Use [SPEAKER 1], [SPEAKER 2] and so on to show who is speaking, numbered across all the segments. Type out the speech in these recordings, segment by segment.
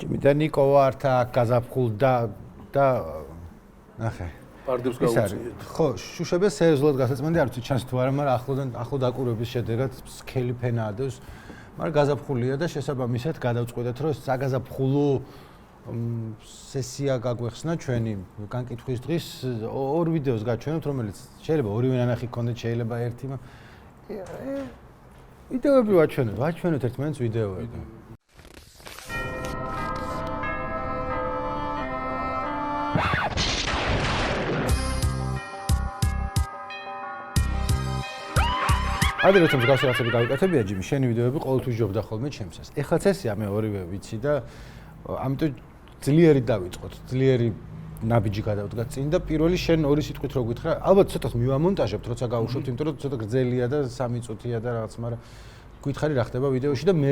[SPEAKER 1] და ნიკო ვართ აქ გაზაფხულ და ნახე.
[SPEAKER 2] პარდებს გაუწიეთ.
[SPEAKER 1] ხო, შუშები სერიოზულად გასაწმენდი არ ვიცი ჩანს თუ არა, მაგრამ ახლო დაკვირვების შედეგად სქელი ფენა ადევს. მაგრამ გაზაფხულია და შესაბამისად გადავწყვეტეთ, რომ საგაზაფხულო სესია გაგვეხსნა ჩვენი განკითხვის დღის ორ ვიდეოს გაჩვენებთ, რომელიც შეიძლება ორივე ნანახი გქონდეთ, შეიძლება ერთი, ვიდეოები ვაჩვენოთ ერთმანეთს ვიდეოები. ადრე როცა მსგავსი რაღაცები გავიკეთებია ჯიმი, შენი ვიდეოები ყოველთვის ჯობდა ხოლმე ჩემსას. ეხლაც ესეა მე ორივე ვიცი და ამიტომ ძლიერი დავიწყოთ, ძლიერი ნაბიჯი გადავდგა წინ და პირველი შენ ორი სიტყვით რო გითხრა, ალბათ ცოტას მივამონტაჟებთ, როცა გავუშვებთ, იმიტომ რომ ცოტა გრძელია და 3 წუთია და რაღაც, მაგრამ გითხარი რა ხდება ვიდეოში და მე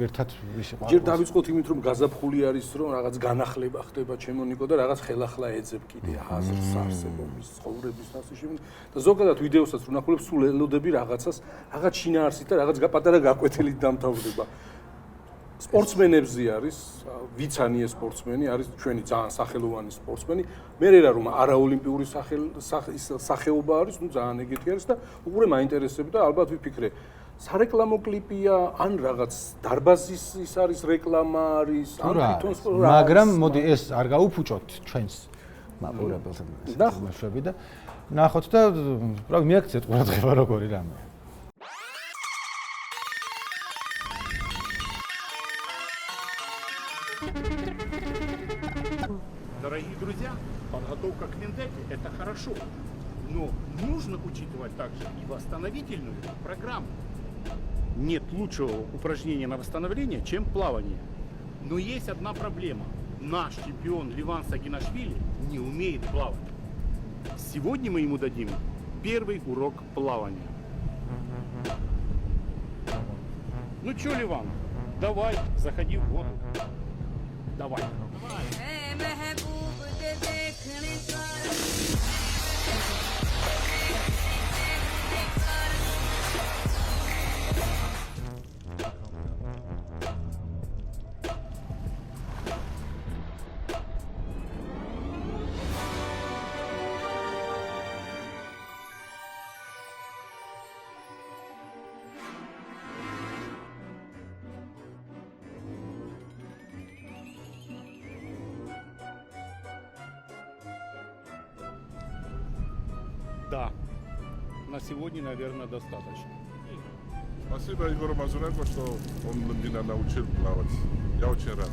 [SPEAKER 1] ერთად ისე
[SPEAKER 2] ჯერ დავიწყოთ იმით რომ გაზაფხული არის რომ რაღაც განახლება ხდება ჩემო ნიკო და რაღაც ხელახლა ეძებ კიდე აზრს არსებობის ცხოვრების ასე შემდეგ და ზოგადად ვიდეოსაც რო ნახულობ სულ ელოდები რაღაცას რაღაც შინაარსით და რაღაც პატარა გაკვეთილით დამთავრდება სპორტსმენებზე არის ვიცანიე სპორტსმენი არის ჩვენი ძალიან სახელოვანი სპორტსმენი მე რა რომ არაოლიმპიური სახეობა არის ნუ ძალიან ეგეთი არის და უყურე მაინტერესებდა ალბათ ვიფიქრე სარეკლამო კლიპია ან რაღაც დარბაზის ის არის რეკლამა არის ან თვითონ
[SPEAKER 1] მაგრამ მოდი ეს არ გაუფუჭოთ ჩვენს მაყურებელს ნახოთ და ნახოთ და უბრალოდ მიაქციეთ ყურადღება როგორი რამე
[SPEAKER 3] Дорогие друзья, подготовка к вендетте – это хорошо, но нужно учитывать также и восстановительную программу. Нет лучшего упражнения на восстановление, чем плавание. Но есть одна проблема. Наш чемпион Ливан Сагинашвили не умеет плавать. Сегодня мы ему дадим первый урок плавания. Ну что, Ливан, давай, заходи в воду. Давай. Да, на сегодня, наверное, достаточно.
[SPEAKER 4] Спасибо Егору Мазуренко, что он меня научил плавать. Я очень рад.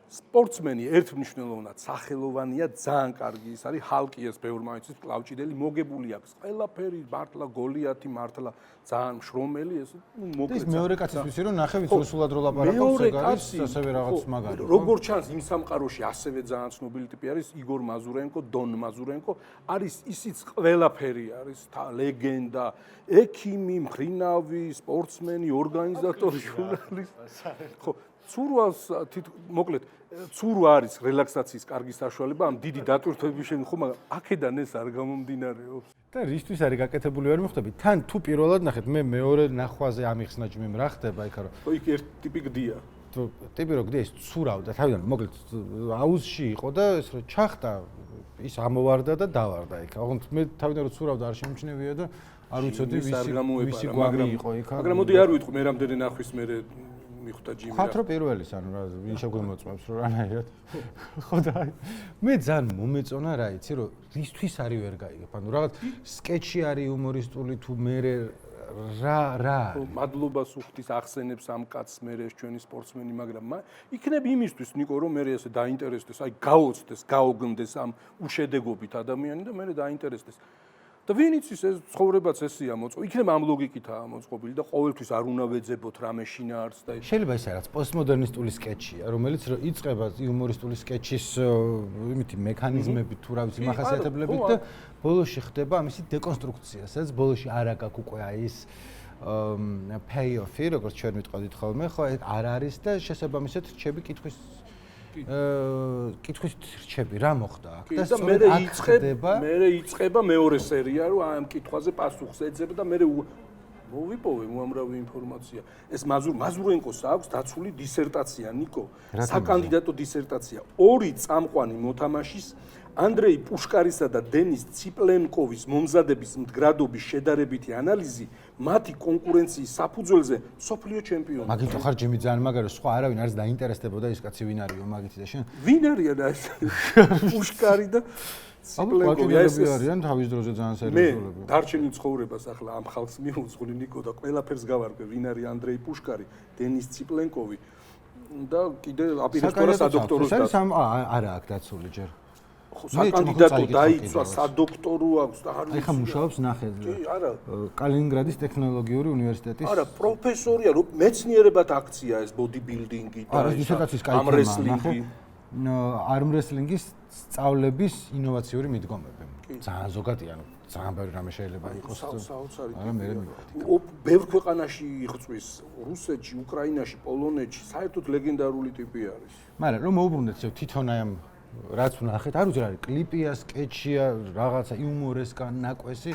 [SPEAKER 2] სპორტსმენი ერთმნიშვნელოვნად სახელოვანია, ძალიან კარგი ის არის, ჰალკი ეს ბევრ მაინც კლავჭიდელი, მოგებული აქვს ყველაფერი, მართლა გოლიათი, მართლა ძალიან შრომელი ეს მოკლედ.
[SPEAKER 1] ეს მეორე კაცის ვიცი რომ ნახე ვიც რუსულად რო ლაპარაკობს, ეგ არის ასევე რაღაც მაგარი.
[SPEAKER 2] როგორც ჩანს იმ სამყაროში ასევე ძალიან ცნობილი ტიპი არის იგორ მაზურენკო, დონ მაზურენკო, არის ისიც ყველაფერი არის, ლეგენდა, ექიმი, მფრინავი, სპორტსმენი, ორგანიზატორი, ჟურნალისტი. ხო, ცურვალს მოკლედ ცურვა არის რელაქსაციის კარგი საშუალება ამ დიდი დატვირთვების შემდგომ, ხო, მაგრამ აქედან ეს არ გამომდინარეობს.
[SPEAKER 1] და რისთვის არის გაკეთებული ვერ მიხვდები? თან თუ პირველად ნახეთ, მე მეორე ნახვაზე ამიხსნა ჯიმიმ რა ხდება იქ რა.
[SPEAKER 2] ხო, იქ ერთ ტიპი გდია.
[SPEAKER 1] ტიპი რო გდია, ის ცურავდა თავიდან, მოკლედ აუზში იყო და ეს რო ჩახტა, ის ამოვარდა და დავარდა იქ. ოღონდ მე თავიდან რო ცურავდა არ შემჩნევია და არ ვიცოდი ვისი გვამი იყო იქ.
[SPEAKER 2] მაგრამ მოდი არ ვიტყვი მე რამდენი ნახვის მე მიხვდა ჯიმი.
[SPEAKER 1] ხათრო პირველის, ანუ რა ვინ შეგვიმოწმებს რო რანაირად. ხო და მე ძალიან მომეწონა რა იცი რომ ისთვის არის ვერ გაიგებ. ანუ რაღაც სკეჩი არის იუმორისტული თუ მე რა
[SPEAKER 2] მადლობას უხდის ახსენებს ამ კაცს მე ეს ჩვენი სპორტსმენი, მაგრამ იქნებ იმისთვის ნიკო რომ მე ესე დაინტერესდეს, აი გაოცდეს, გაოგნდეს ამ უშედეგობით ადამიანი და მე დაინტერესდეს. და ვინიც ის ცხოვრებაც ესია მოწყობილი, იქნება ამ ლოგიკითაა მოწყობილი და ყოველთვის არ უნდა ვეძებოთ რამე შინაარსს და
[SPEAKER 1] შეიძლება ის რაღაც პოსტმოდერნისტული სკეჩია, რომელიც იწყება იუმორისტული სკეჩის იმითი მექანიზმებით თუ რა ვიცი მახასიათებლებით და ბოლოში ხდება ამისი დეკონსტრუქცია, სადაც ბოლოში არა გაქვს უკვე აი ეს pay-off-ი, როგორც ჩვენ ვიტყოდით ხოლმე, ხო, არ არის და შესაბამისად რჩები კითხვის რჩები რა მოხდა აქ და
[SPEAKER 2] მე იწყება მეორე სერია რომ ამ კითხვაზე პასუხს ეძებ და მე მოვიპოვე უამრავი ინფორმაცია. ეს მაზურენკოს აქვს დაცული დისერტაცია, ნიკო. საკანდიდატო დისერტაცია. 2 წამყვანი მოთამაშის ანდრეი პუშკარისა და დენის ციპლენკოვის მომზადების მდგრადობის შედარებითი ანალიზი მათი კონკურენციის საფუძველზე სოფლიო ჩემპიონი.
[SPEAKER 1] მაგითო ხარ ჯიმი ძალიან მაგარი, სხვა არავინ არის დაინტერესდებოდა ის კაცი ვინ არისო მაგითი და შენ.
[SPEAKER 2] ვინ არიან ეს პუშკარი და ციპლენკოვი
[SPEAKER 1] არიან თავის დროზე ძალიან სერიოზულები.
[SPEAKER 2] მე დარჩენილ ცხოვრებას ახლა ამ ხალხს მივუძღვნი ნიკო და ყველაფერს გავარკვე ვინ არის ანდრეი პუშკარი, დენის ციპლენკოვი და კიდე აპირებდა სადოქტოროს და
[SPEAKER 1] არა აქ დაცული ჯერ.
[SPEAKER 2] საკანდიდატო დაიცვა, სადოქტორო აქვს და არ
[SPEAKER 1] აი ხა მუშაობს ნახეთ.
[SPEAKER 2] არა.
[SPEAKER 1] კალინინგრადის ტექნოლოგიური უნივერსიტეტის.
[SPEAKER 2] არა, პროფესორია, რომ მეცნიერებად აქცია ეს ბოდიბილდინგი და ამრესლინგი.
[SPEAKER 1] armwrestling-ის სწავლების ინოვაციური მიდგომები. ძალიან ზოგადი, ანუ ძალიან ბევრი რამე შეიძლება იყოს.
[SPEAKER 2] საოცარი.
[SPEAKER 1] არა, მე
[SPEAKER 2] ბევრ ქვეყანაში იღწვის, რუსეთში, უკრაინაში, პოლონეთში, საერთოდ ლეგენდარული ტიპი არის.
[SPEAKER 1] მაგრამ რომ მოუბრუნდეთ თვითონ აი ამ რაც ვნახეთ, არ ვიცი რა არის, კლიპია, სკეჩია, რაღაცა იუმორესკა, ნაკვესი.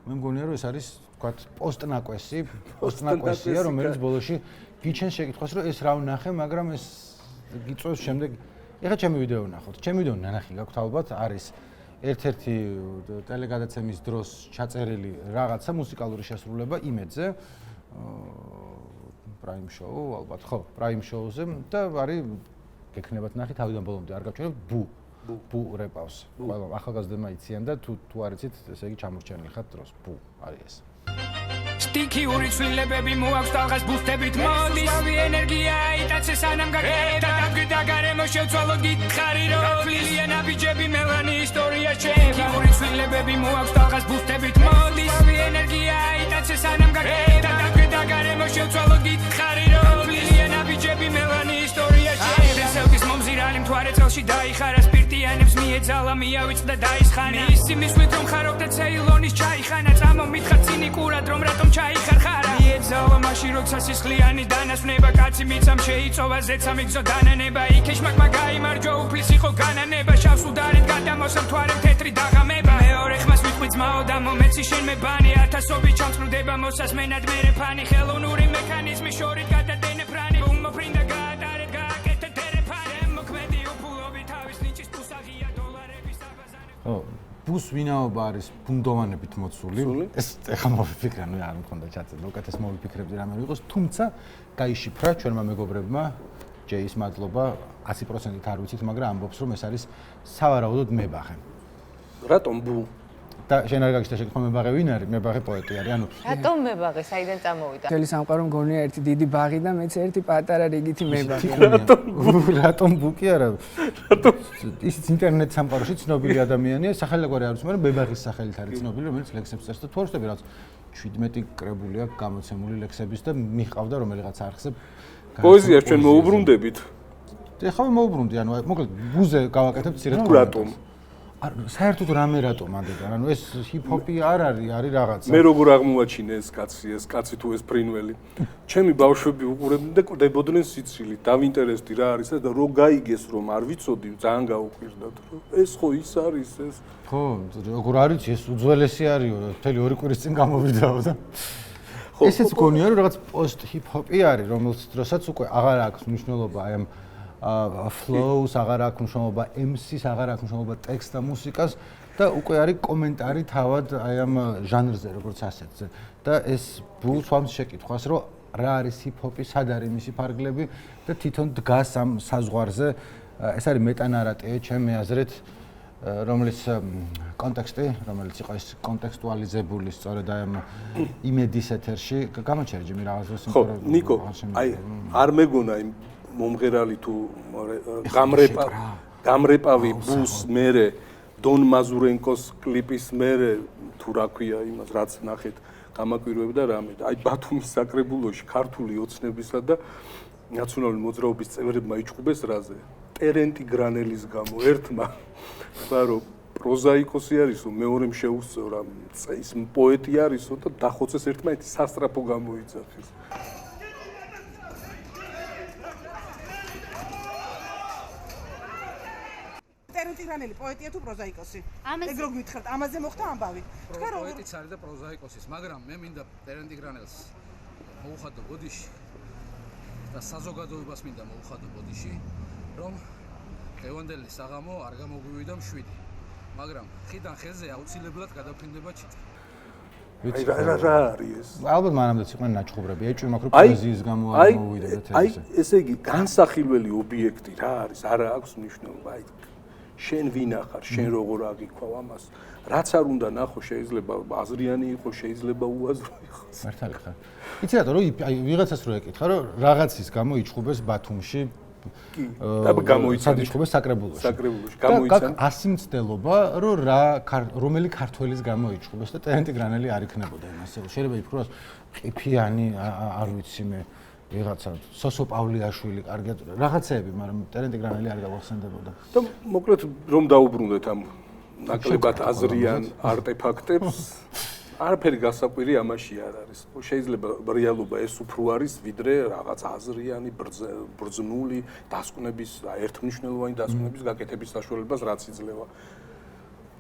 [SPEAKER 1] მე მგონია რომ ეს არის, თქვათ, პოსტნაკვესია, რომელიც ბოლოში გიჩენს შეკითხვას, რომ ეს რა ვნახე, მაგრამ ეს გიწევს შემდეგ. ეხლა ჩემი ვიდეო ვნახოთ. ჩემი ვიდეო ნანახი გაქვთ ალბათ, არის ერთ-ერთი ტელეგადაცემის დროს ჩაწერილი რაღაცა მუსიკალური შესრულება იმედზე. პრაიმ შოუ, ალბათ, ხო, პრაიმ შოუზე და არის გექნებათ ნახი თავიდან ბოლომდე არ გავჩვენებ ბუ რეპავს. ყველა ახალგაზრდებმა იციან და თუ არ იცით, ესე იგი ჩამორჩენილი ხართ დროს. ბუ არის ეს.
[SPEAKER 5] სტიქიური ცვლილებები მოაქვს ტალღას ბუსტებით მოდის ავი ენერგია იტაცე სანამ გაგერდა და გარემო შევცვალოთ გითხარი რომ თვლილია ნაბიჯები მელანი ისტორია სტიქიური ცვლილებები მოაქვს ტალღას ბუსტებით მოდის ავი ენერგია იტაცე სანამ გაგერდა და გარემო შევცვალოთ გითხარი რომ თვლილია ნაბიჯები მელანი ისტორია შესელკის მომზირალი მთვარე წელში დაიხარა სპირტიანებს მიეძალა მიავიწყდა დაისხანა ისი მისვით რომ ხარობდა ცეილონის ჩაიხანა წამომითხარ ცინიკურად რომ რატომ ჩაიხარხარა მიეძალა მაშინ როცა სისხლიანი დანასვნება კაცი მიცამ შეიწოვა ზეცა მიგზო დანანება იქეშმაკმა გაიმარჯვა უფლის იყო განანება შავს უდარეთ გადამოსა მთვარე თეთრი დაღამება მეორე ხმას ვიტყვი ძმაო და მომეცი შენ მე ბანი ათასობით ჩამწრუდება მოსასმენად მერე ფანი ხელოვნური მექანიზმი შორით გადადენე ფრანი უმოფრინდა გაატარეთ გააკეთე დერეფანი მოქმედი უფულობი თავის ნიჭის პუსაღია დოლარების აბაზანებს
[SPEAKER 1] ბუს ვინაობა არის ბუნდოვანებით მოცული. ეს ეხლა მოვიფიქრე, ნუ არ მქონდა ჩაწერა, უკეთეს მოვიფიქრებდი რამე იყოს, თუმცა გაიშიფრა ჩვენმა მეგობრებმა ჯეის მადლობა 100%-ით არ ვიცით, მაგრამ ამბობს რომ ეს არის სავარაუდოდ მებაღე.
[SPEAKER 2] რატომ ბუ?
[SPEAKER 1] და შენ არ გაგიშთა შეკითხვა მებაღე ვინ არის? მებაღე პოეტი არის, ანუ
[SPEAKER 6] რატომ მებაღე, საიდან წამოვიდა?
[SPEAKER 7] მთელი სამყარო მგონია ერთი დიდი ბაღი და მეც ერთი პატარა რიგითი მებაღე.
[SPEAKER 1] რატომ ბუ კი არა? რატომ? ისიც ინტერნეტ სამყაროში ცნობილი ადამიანია, სახელგვარი არ ვიცი, მაგრამ მებაღის სახელით არის ცნობილი, რომელიც ლექსებს წერს და თუ არ ვშტები რაც 17 კრებული აქვს გამოცემული ლექსების და მიყავდა რომელიღაც არხზე.
[SPEAKER 2] პოეზიას ჩვენ მოუბრუნდებით.
[SPEAKER 1] ეხლა მოუბრუნდი, ანუ მოკლედ ბუზე გავაკეთებ ცირად.
[SPEAKER 2] რატომ?
[SPEAKER 1] საერთოდ რამე რატომ ამდენად? ანუ ეს ჰიპ-ჰოპი არ არის, არის რაღაცა.
[SPEAKER 2] მე როგორ აღმოაჩინე ეს კაცი თუ ეს ფრინველი. ჩემი ბავშვები უყურებდნენ და კვდებოდნენ სიცილით, დავინტერესდი რა არის და რო გაიგეს რომ არ ვიცოდი, ძალიან გაუკვირდათ რომ ეს ხო ის არის ეს.
[SPEAKER 1] ხო, როგორ არის ეს უძველესი არისო, მთელი 2 კვირის წინ გამოვიდაო და ესეც გონია რომ რაღაც პოსტ ჰიპ-ჰოპი არის, რომელს დროსაც უკვე აღარ აქვს მნიშვნელობა აი ამ flows აღარ აქვს მნიშვნელობა, MC-ს აღარ აქვს მნიშვნელობა, ტექსტს და მუსიკას და უკვე არის კომენტარი თავად აი ამ ჟანრზე, როგორც ასეთზე. და ეს ბულს ვამს შეკითხვას, რომ რა არის ჰიპ-ჰოპი, სად არის მისი ფარგლები და თვითონ დგას ამ საზღვარზე. ეს არის მეტანარატივი, ჩემი აზრით, რომელიც კონტექსტი, რომელიც იყო ეს კონტექსტუალიზებული სწორედ აი ამ იმედის ეთერში. გამოჩერე ჯიმი რაღაცას
[SPEAKER 2] ხო, ნიკო, აი არ მეგონა იმ მომღერალი თუ გამრეპავი ბუს მერე დონ მაზურენკოს კლიპის მერე თუ რა ქვია იმას რაც ნახეთ გამაკვირვებდა რამე აი ბათუმის საკრებულოში ქართული ოცნებისა და ნაციონალური მოძრაობის წევრებმა იჭყუბეს რაზე ტერენტი გრანელის გამო ერთმა თქვა რომ პროზაიკოსი არისო მეორემ შეუსწევ რა ის პოეტი არისო და დახოცეს ერთმანეთი სასტრაფო გამოიძახეს
[SPEAKER 8] ტერენტი ტირანელი პოეტია თუ პროზაიკოსი?
[SPEAKER 9] ამაზე-
[SPEAKER 8] ეგ რო გითხრათ, ამაზე მოხდა ამბავი. თქვენ როგორ
[SPEAKER 10] პოეტიც არის და პროზაიკოსის, მაგრამ მე მინდა ტერენტი გრანელს მოუხადო ბოდიში და საზოგადოებას მინდა მოუხადო ბოდიში, რომ დღევანდელი საღამო არ გამოგვივიდა მშვიდი, მაგრამ ხიდან ხელზე აუცილებლად გადაფრინდება ჩიტი.
[SPEAKER 2] აი რა არის ეს?
[SPEAKER 1] ალბათ მანამდეც იყვნენ ნაჩხუბრები, ეჭვი მაქვს რომ პოეზიის გამო არ მოვიდეთ
[SPEAKER 2] აი ესე იგი განსახილველი ობიექტი რა არის? არა აქვს მნიშვნელობა. აი შენ ვინ ახარ, შენ როგორ აღიქვავ ამას? რაც არ უნდა ნახო, შეიძლება აზრიანი იყოს, შეიძლება უაზრო იყოს.
[SPEAKER 1] მართალი ხარ. იცი რატო, რომ აი ვიღაცას რო ეკითხა, რომ რაღაცის გამო იჩხუბეს ბათუმში
[SPEAKER 2] კი, და გამოიცან.
[SPEAKER 1] სადიჩხუბეს საკრებულოში.
[SPEAKER 2] საკრებულოში გამოიცან.
[SPEAKER 1] ასე მცდელობა, რომ რომელი ქართველის გამო იჩხუბეს და ტერენტი გრანელი არ იქნებოდა იმასე. შეიძლება იფროს ყიფიანი, არ ვიცი მე, ვიღაცა სოსო პავლიაშვილი, კარგად რაღაცეები, მაგრამ ტერენტი გრანელი არ გავახსენდებოდა.
[SPEAKER 2] და მოკლედ რომ დაუბრუნდეთ ამ ნაკლებად აზრიან არტეფაქტებს, არაფერი გასაკვირი ამაში არ არის. შეიძლება რეალობა ეს უფრო არის, ვიდრე რაღაც აზრიანი, ბრძნული დასკვნების, ერთმნიშვნელოვანი დასკვნების გაკეთების საშუალებას რაც იძლევა.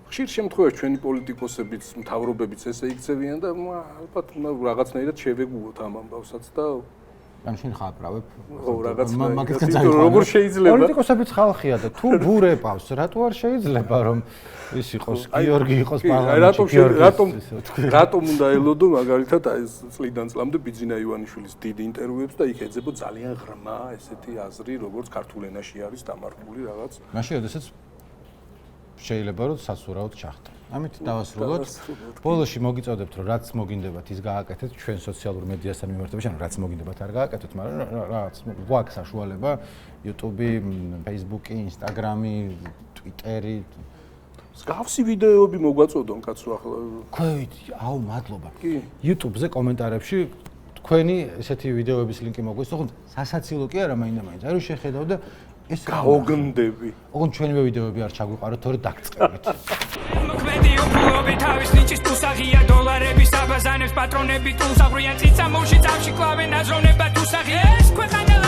[SPEAKER 2] ხშირ შემთხვევაში ჩვენი პოლიტიკოსებიც, მთავრობებიც ესე იქცევიან და ალბათ რაღაცნაირად შევეგუოთ ამ ამბავსაც და
[SPEAKER 1] ან შენ ხაყრავებ.
[SPEAKER 2] ხო, რაღაცნაირად.
[SPEAKER 1] მაგით გაძაიყვანო.
[SPEAKER 2] როგორ შეიძლება?
[SPEAKER 1] პოლიტიკოსებიც ხალხია და თუ ბურეპავს, რატო არ შეიძლება რომ ის იყოს გიორგი იყოს პარლამენტში?
[SPEAKER 2] რატომ უნდა ელოდო მაგალითად აი წლიდან წლამდე ბიძინა ივანიშვილის დიდ ინტერვიუებს და იქ ეძებო ძალიან ღრმა ესეთი აზრი, როგორც ქართულ ენაში არის დამარხული რაღაც.
[SPEAKER 1] მაშინ შესაძაც შეიძლება რომ სასურაოდ ჩახტა. ამით დავასრულოთ. ბოლოში მოგიწოდებთ რომ რაც მოგინდებათ ის გააკეთეთ ჩვენ სოციალურ მედიასთან მიმართებაში, ანუ რაც მოგინდებათ არ გააკეთოთ, მაგრამ რაღაც გვაქვს საშუალება YouTube, Facebook, Instagram, Twitter.
[SPEAKER 2] მსგავსი ვიდეოები მოგვაწოდონ კაცო ახლა.
[SPEAKER 1] ქვევით, აუ მადლობა.
[SPEAKER 2] კი.
[SPEAKER 1] YouTube-ზე კომენტარებში თქვენი ესეთი ვიდეოების ლინკი მოგვისწო, ხო სასაცილო კი არა მაინდა-მაინც. აი რომ შეხედავ და ეს
[SPEAKER 2] გაოგნდები.
[SPEAKER 1] ოღონდ ჩვენივე ვიდეოები არ ჩაგვიყაროთ, თორე დაგწყებით.
[SPEAKER 5] მოქმედი უფლობი თავის ნიჭის თუსაღია დოლარების აბაზანებს პატრონები თულს აღვიან წიწამოში წავში კლავენ აზროვნება თუსაღი ეს ქვეყანა